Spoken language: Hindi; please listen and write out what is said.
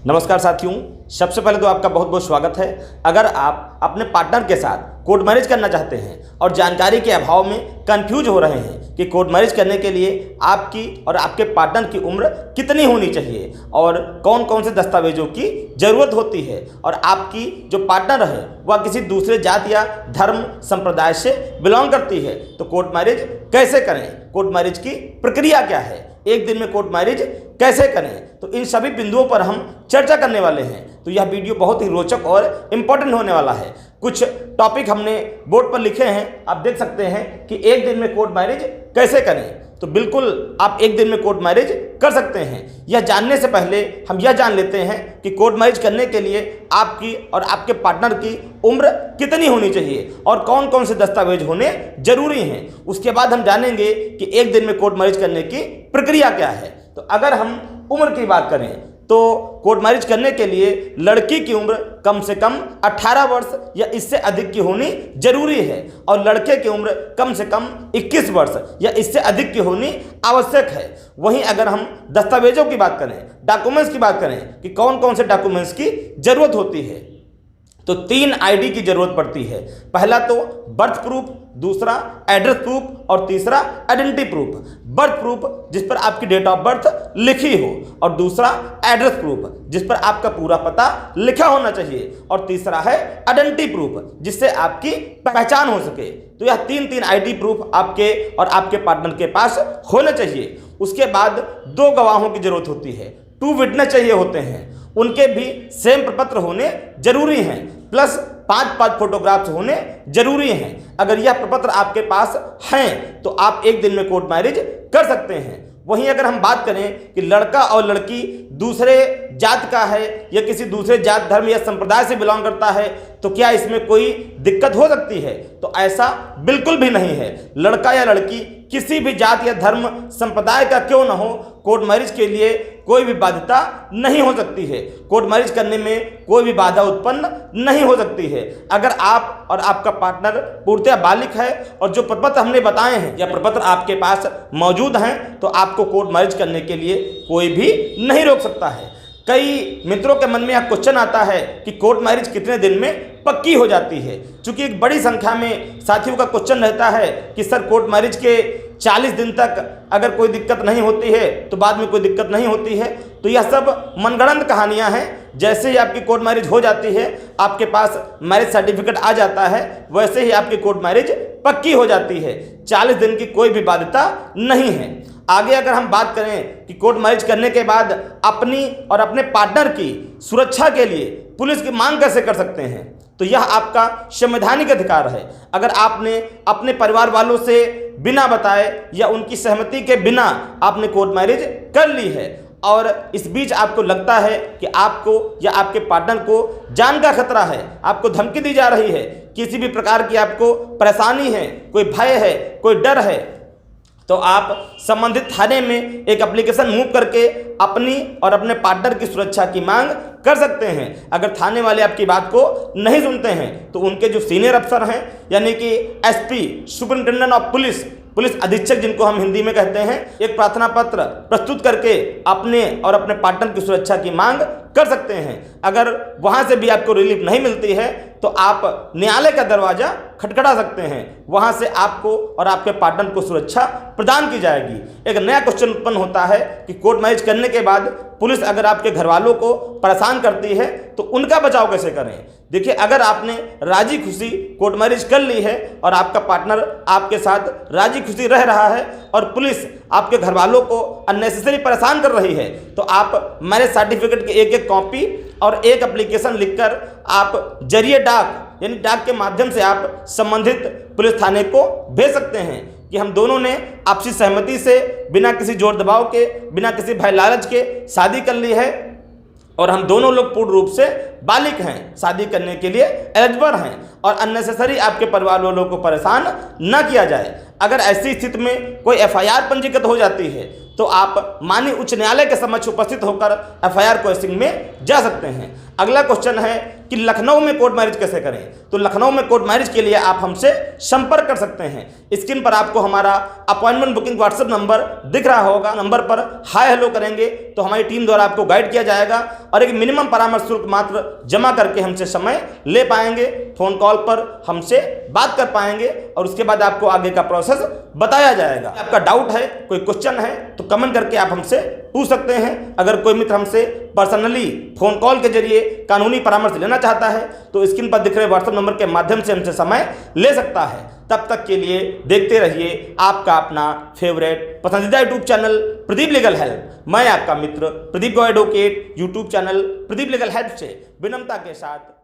नमस्कार साथियों, सबसे पहले तो आपका बहुत बहुत स्वागत है। अगर आप अपने पार्टनर के साथ कोर्ट मैरिज करना चाहते हैं और जानकारी के अभाव में कंफ्यूज हो रहे हैं कि कोर्ट मैरिज करने के लिए आपकी और आपके पार्टनर की उम्र कितनी होनी चाहिए और कौन कौन से दस्तावेजों की ज़रूरत होती है और आपकी जो पार्टनर है वह किसी दूसरे जात या धर्म संप्रदाय से बिलोंग करती है, तो कोर्ट मैरिज कैसे करें, कोर्ट मैरिज की प्रक्रिया क्या है, एक दिन में कोर्ट मैरिज कैसे करें, तो इन सभी बिंदुओं पर हम चर्चा करने वाले हैं। तो यह वीडियो बहुत ही रोचक और इम्पोर्टेंट होने वाला है। कुछ टॉपिक हमने बोर्ड पर लिखे हैं, आप देख सकते हैं कि एक दिन में कोर्ट मैरिज कैसे करें। तो बिल्कुल आप एक दिन में कोर्ट मैरिज कर सकते हैं। यह जानने से पहले हम यह जान लेते हैं कि कोर्ट मैरिज करने के लिए आपकी और आपके पार्टनर की उम्र कितनी होनी चाहिए और कौन कौन से दस्तावेज होने जरूरी हैं। उसके बाद हम जानेंगे कि एक दिन में कोर्ट मैरिज करने की प्रक्रिया क्या है। तो अगर हम उम्र की बात करें तो कोर्ट मैरिज करने के लिए लड़की की उम्र कम से कम 18 वर्ष या इससे अधिक की होनी जरूरी है और लड़के की उम्र कम से कम 21 वर्ष या इससे अधिक की होनी आवश्यक है। वहीं अगर हम दस्तावेजों की बात करें, डॉक्यूमेंट्स की बात करें कि कौन कौन से डॉक्यूमेंट्स की जरूरत होती है, तो 3 आईडी की जरूरत पड़ती है। पहला तो बर्थ प्रूफ, दूसरा एड्रेस प्रूफ और तीसरा आइडेंटिटी प्रूफ। बर्थ प्रूफ जिस पर आपकी डेट ऑफ बर्थ लिखी हो और दूसरा एड्रेस प्रूफ जिस पर आपका पूरा पता लिखा होना चाहिए और तीसरा है आइडेंटिटी प्रूफ जिससे आपकी पहचान हो सके। तो यह तीन आईडी प्रूफ आपके और आपके पार्टनर के पास होने चाहिए। उसके बाद 2 गवाहों की जरूरत होती है, 2 विटनेस चाहिए होते हैं, उनके भी सेम प्रपत्र होने जरूरी हैं, प्लस 5 फोटोग्राफ्स होने जरूरी हैं। अगर यह प्रपत्र आपके पास हैं तो आप एक दिन में कोर्ट मैरिज कर सकते हैं। वहीं अगर हम बात करें कि लड़का और लड़की दूसरे जात का है या किसी दूसरे जात धर्म या संप्रदाय से बिलोंग करता है तो क्या इसमें कोई दिक्कत हो सकती है, तो ऐसा बिल्कुल भी नहीं है। लड़का या लड़की किसी भी जात या धर्म संप्रदाय का क्यों न हो, कोर्ट मैरिज के लिए कोई भी बाध्यता नहीं हो सकती है। कोर्ट मैरिज करने में कोई भी बाधा उत्पन्न नहीं हो सकती है। अगर आप और आपका पार्टनर पूर्णतः बालिग है और जो प्रपत्र हमने बताए हैं या प्रपत्र आपके पास मौजूद हैं तो आपको कोर्ट मैरिज करने के लिए कोई भी नहीं रोक सकता है। कई मित्रों के मन में यह क्वेश्चन आता है कि कोर्ट मैरिज कितने दिन में पक्की हो जाती है। चूंकि एक बड़ी संख्या में साथियों का क्वेश्चन रहता है कि सर कोर्ट मैरिज के 40 दिन तक अगर कोई दिक्कत नहीं होती है तो बाद में कोई दिक्कत नहीं होती है, तो यह सब मनगढ़ंत कहानियां हैं। जैसे ही आपकी कोर्ट मैरिज हो जाती है, आपके पास मैरिज सर्टिफिकेट आ जाता है, वैसे ही आपकी कोर्ट मैरिज पक्की हो जाती है। 40 दिन की कोई भी बाध्यता नहीं है। आगे अगर हम बात करें कि कोर्ट मैरिज करने के बाद अपनी और अपने पार्टनर की सुरक्षा के लिए पुलिस की मांग कैसे कर सकते हैं, तो यह आपका संवैधानिक अधिकार है। अगर आपने अपने परिवार वालों से बिना बताए या उनकी सहमति के बिना आपने कोर्ट मैरिज कर ली है और इस बीच आपको लगता है कि आपको या आपके पार्टनर को जान का खतरा है, आपको धमकी दी जा रही है, किसी भी प्रकार की आपको परेशानी है, कोई भय है, कोई डर है, तो आप संबंधित थाने में एक एप्लीकेशन मूव करके अपनी और अपने पार्टनर की सुरक्षा की मांग कर सकते हैं। अगर थाने वाले आपकी बात को नहीं सुनते हैं तो उनके जो सीनियर अफसर हैं यानी कि SP, superintendent of police, police अधीक्षक जिनको हम हिंदी में कहते हैं, एक प्रार्थना पत्र प्रस्तुत करके अपने और अपने पार्टनर की सुरक्षा की मांग कर सकते हैं। अगर वहां से भी आपको रिलीफ नहीं मिलती है तो आप न्यायालय का दरवाजा खटखटा सकते हैं, वहां से आपको और आपके पार्टनर को सुरक्षा प्रदान की जाएगी। एक नया क्वेश्चन उत्पन्न होता है कि कोर्ट मैरिज करने के बाद पुलिस अगर आपके घर वालों को परेशान करती है तो उनका बचाव कैसे करें। देखिए, अगर आपने राजी खुशी कोर्ट मैरिज कर ली है और आपका पार्टनर आपके साथ राजी खुशी रह रहा है और पुलिस आपके घर वालों को अननेसेसरी परेशान कर रही है, तो आप मैरिज सर्टिफिकेट की एक कॉपी और एक एप्लीकेशन लिखकर आप जरिए डाक यानी डाक के माध्यम से आप संबंधित पुलिस थाने को भेज सकते हैं कि हम दोनों ने आपसी सहमति से बिना किसी जोर दबाव के, बिना किसी भय लालच के शादी कर ली है और हम दोनों लोग पूर्ण रूप से बालिग हैं, शादी करने के लिए एलिजिबल हैं और अननेसेसरी आपके परिवार वालों को परेशान न किया जाए। अगर ऐसी स्थिति में कोई एफआईआर पंजीकृत हो जाती है तो आप माननीय उच्च न्यायालय के समक्ष उपस्थित होकर एफआईआर को एसिंग में जा सकते हैं। अगला क्वेश्चन है कि लखनऊ में कोर्ट मैरिज कैसे करें। तो लखनऊ में कोर्ट मैरिज के लिए आप हमसे संपर्क कर सकते हैं। स्क्रीन पर आपको हमारा अपॉइंटमेंट बुकिंग व्हाट्सएप नंबर दिख रहा होगा। नंबर पर हाय हेलो करेंगे तो हमारी टीम द्वारा आपको गाइड किया जाएगा और एक मिनिमम परामर्श शुल्क मात्र जमा करके हमसे समय ले पाएंगे। फोन कॉल पर हमसे बात कर पाएंगे और उसके बाद आपको आगे का प्रोसेस बताया जाएगा। आपका डाउट है, कोई क्वेश्चन है तो कमेंट करके आप हमसे पूछ सकते हैं। अगर कोई मित्र हमसे पर्सनली फोन कॉल के जरिए कानूनी परामर्श लेना चाहता है तो स्क्रीन पर दिख रहे व्हाट्सएप नंबर के माध्यम से हमसे समय ले सकता है। तब तक के लिए देखते रहिए आपका अपना फेवरेट पसंदीदा YouTube channel Pradeep legal help. मैं आपका मित्र प्रदीप गो advocate YouTube channel Pradeep legal help से विनम्रता के साथ